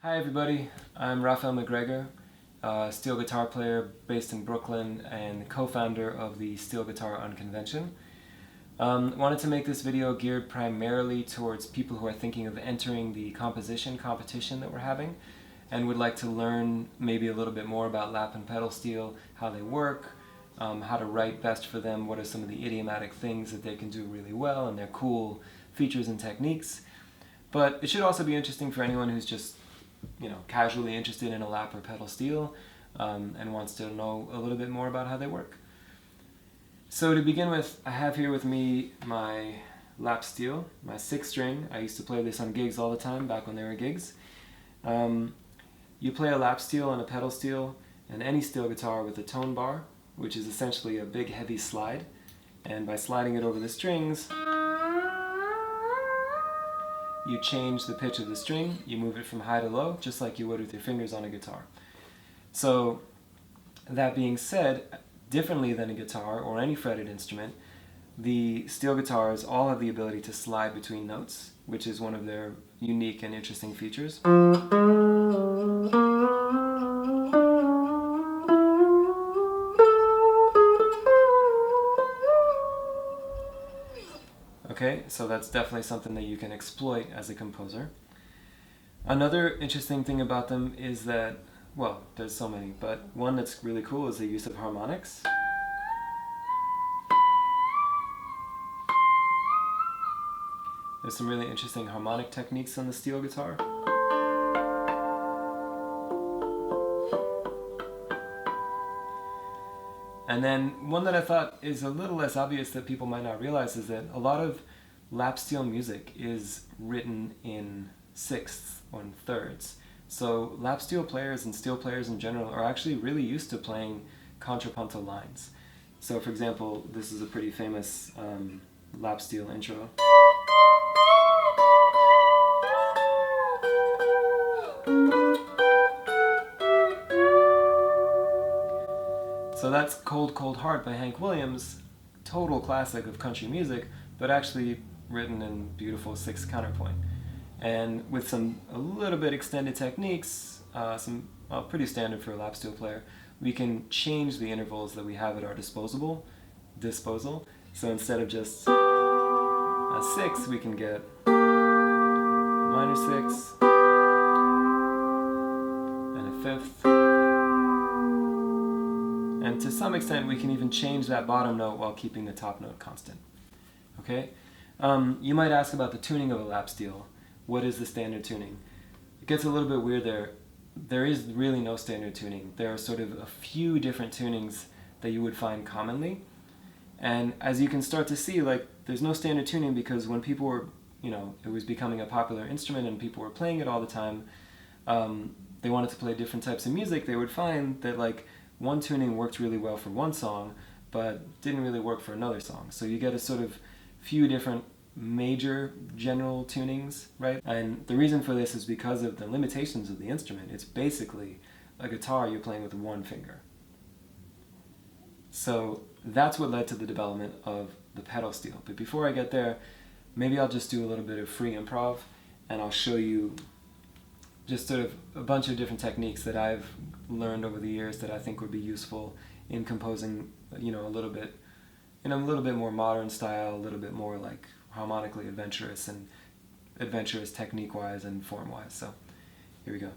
Hi everybody, I'm Raphael McGregor, steel guitar player based in Brooklyn and co-founder of the Steel Guitar Unconvention. Wanted to make this video geared primarily towards people who are thinking of entering the composition competition that we're having and would like to learn maybe a little bit more about lap and pedal steel, how they work, how to write best for them, what are some of the idiomatic things that they can do really well and their cool features and techniques. But it should also be interesting for anyone who's just casually interested in a lap or pedal steel and wants to know a little bit more about how they work. So to begin with, I have here with me my lap steel, my 6-string. I used to play this on gigs all the time, back when there were gigs. You play a lap steel and a pedal steel and any steel guitar with a tone bar, which is essentially a big heavy slide. And by sliding it over the strings, you change the pitch of the string, you move it from high to low, just like you would with your fingers on a guitar. So, that being said, differently than a guitar or any fretted instrument, the steel guitars all have the ability to slide between notes, which is one of their unique and interesting features. Okay, so that's definitely something that you can exploit as a composer. Another interesting thing about them is that, well, there's so many, but one that's really cool is the use of harmonics. There's some really interesting harmonic techniques on the steel guitar. And then one that I thought is a little less obvious that people might not realize is that a lot of lap steel music is written in sixths or in thirds. So lap steel players and steel players in general are actually really used to playing contrapuntal lines. So for example, this is a pretty famous lap steel intro. So that's Cold Cold Heart by Hank Williams, total classic of country music, but actually written in beautiful sixth counterpoint. And with some a little bit extended techniques, pretty standard for a lap steel player, we can change the intervals that we have at our disposal. So instead of just a 6, we can get minor 6 and a 5th. And to some extent, we can even change that bottom note while keeping the top note constant. Okay? You might ask about the tuning of a lap steel. What is the standard tuning? It gets a little bit weird there. There is really no standard tuning. There are sort of a few different tunings that you would find commonly. And as you can start to see, there's no standard tuning because when people were, it was becoming a popular instrument and people were playing it all the time, they wanted to play different types of music, they would find that one tuning worked really well for one song, but didn't really work for another song. So you get a sort of few different major general tunings, right? And the reason for this is because of the limitations of the instrument. It's basically a guitar you're playing with one finger. So that's what led to the development of the pedal steel. But before I get there, maybe I'll just do a little bit of free improv and I'll show you just sort of a bunch of different techniques that I've learned over the years that I think would be useful in composing, a little bit more modern style, a little bit more harmonically adventurous and adventurous technique-wise and form-wise. So here we go.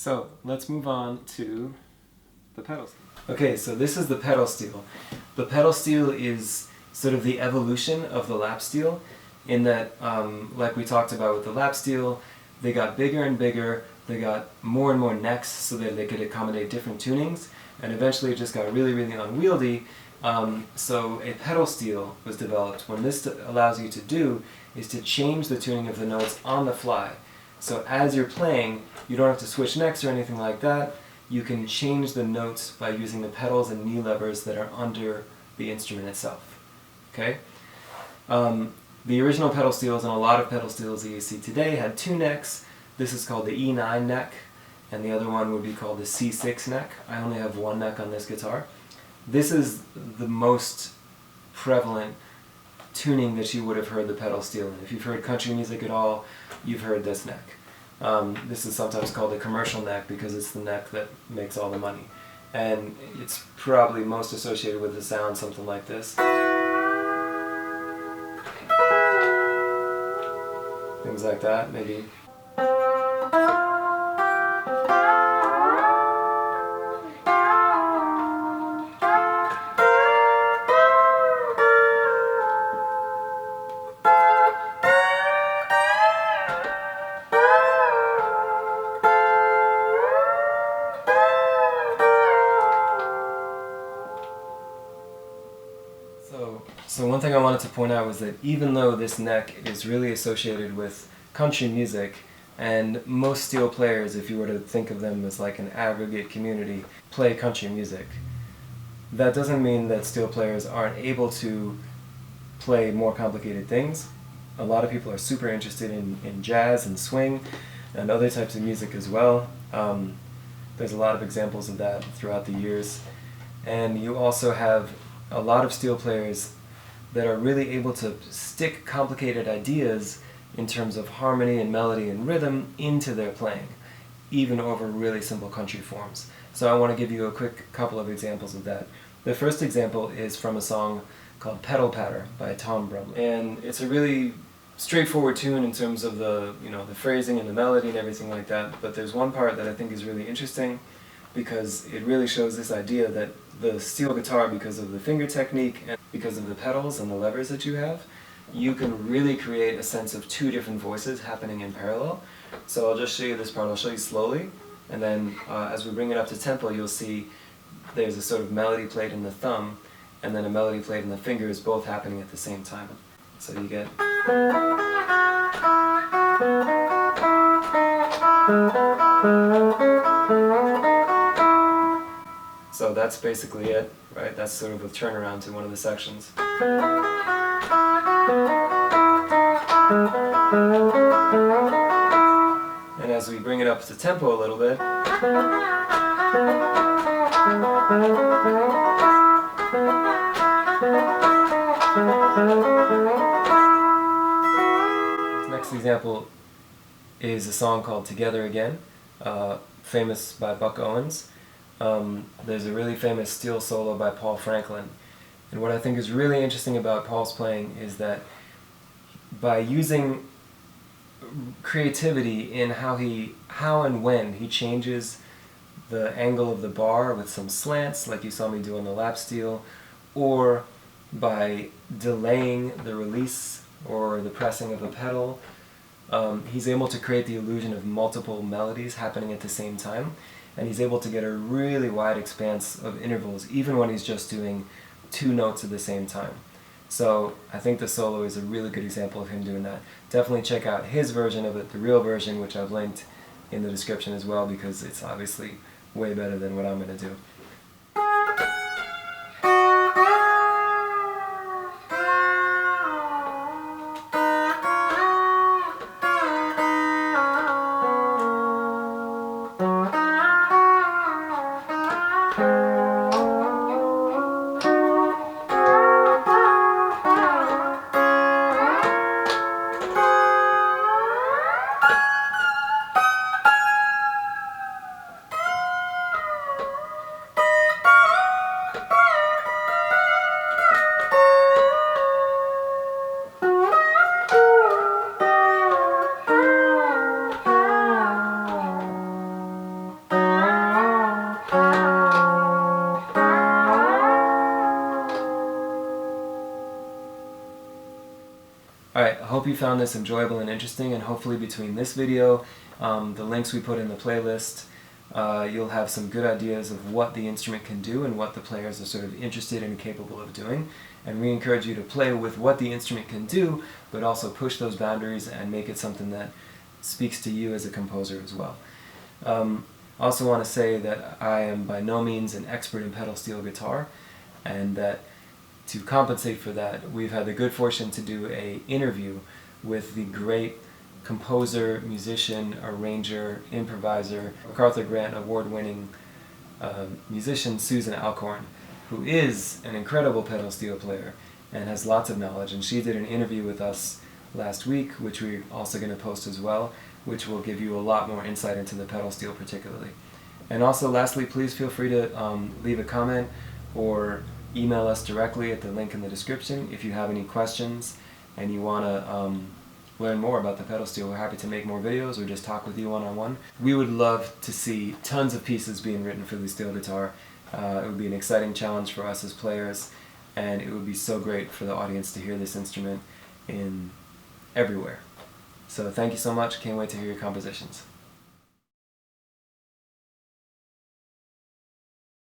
So let's move on to the pedal steel. Okay, so this is the pedal steel. The pedal steel is sort of the evolution of the lap steel in that, like we talked about with the lap steel, they got bigger and bigger, they got more and more necks so that they could accommodate different tunings, and eventually it just got really, really unwieldy. So a pedal steel was developed. What this allows you to do is to change the tuning of the notes on the fly. So as you're playing, you don't have to switch necks or anything like that. You can change the notes by using the pedals and knee levers that are under the instrument itself. Okay? The original pedal steels and a lot of pedal steels that you see today had two necks. This is called the E9 neck, and the other one would be called the C6 neck. I only have one neck on this guitar. This is the most prevalent tuning that you would have heard the pedal steel in. If you've heard country music at all, you've heard this neck. This is sometimes called the commercial neck because it's the neck that makes all the money. And it's probably most associated with the sound something like this. Things like that, maybe. So one thing I wanted to point out was that even though this neck is really associated with country music, and most steel players, if you were to think of them as like an aggregate community, play country music, that doesn't mean that steel players aren't able to play more complicated things. A lot of people are super interested in jazz and swing and other types of music as well. There's a lot of examples of that throughout the years. And you also have a lot of steel players that are really able to stick complicated ideas in terms of harmony and melody and rhythm into their playing, even over really simple country forms. So I want to give you a quick couple of examples of that. The first example is from a song called Pedal Patter by Tom Brumley. And it's a really straightforward tune in terms of the phrasing and the melody and everything like that, but there's one part that I think is really interesting because it really shows this idea that the steel guitar, because of the finger technique and because of the pedals and the levers that you have, you can really create a sense of two different voices happening in parallel. So I'll just show you this part. I'll show you slowly, and then as we bring it up to tempo, you'll see there's a sort of melody played in the thumb and then a melody played in the fingers, both happening at the same time. So you get... So that's basically it, right? That's sort of a turnaround to one of the sections. And as we bring it up to tempo a little bit, this next example is a song called Together Again, famous by Buck Owens. There's a really famous steel solo by Paul Franklin. And what I think is really interesting about Paul's playing is that by using creativity in how and when he changes the angle of the bar with some slants, like you saw me do on the lap steel, or by delaying the release or the pressing of a pedal, he's able to create the illusion of multiple melodies happening at the same time, and he's able to get a really wide expanse of intervals even when he's just doing two notes at the same time. So I think the solo is a really good example of him doing that. Definitely check out his version of it, the real version, which I've linked in the description as well, because it's obviously way better than what I'm going to do. hope you found this enjoyable and interesting, and hopefully between this video, the links we put in the playlist, you'll have some good ideas of what the instrument can do and what the players are sort of interested and capable of doing. And we encourage you to play with what the instrument can do, but also push those boundaries and make it something that speaks to you as a composer as well. I also want to say that I am by no means an expert in pedal steel guitar, and that to compensate for that, we've had the good fortune to do an interview with the great composer, musician, arranger, improviser, MacArthur Grant award-winning musician Susan Alcorn, who is an incredible pedal steel player and has lots of knowledge. And she did an interview with us last week, which we're also going to post as well, which will give you a lot more insight into the pedal steel particularly. And also, lastly, please feel free to leave a comment or email us directly at the link in the description if you have any questions and you want to learn more about the pedal steel. We're happy to make more videos or just talk with you one-on-one. We would love to see tons of pieces being written for the steel guitar. It would be an exciting challenge for us as players, and it would be so great for the audience to hear this instrument in everywhere. So thank you so much. Can't wait to hear your compositions.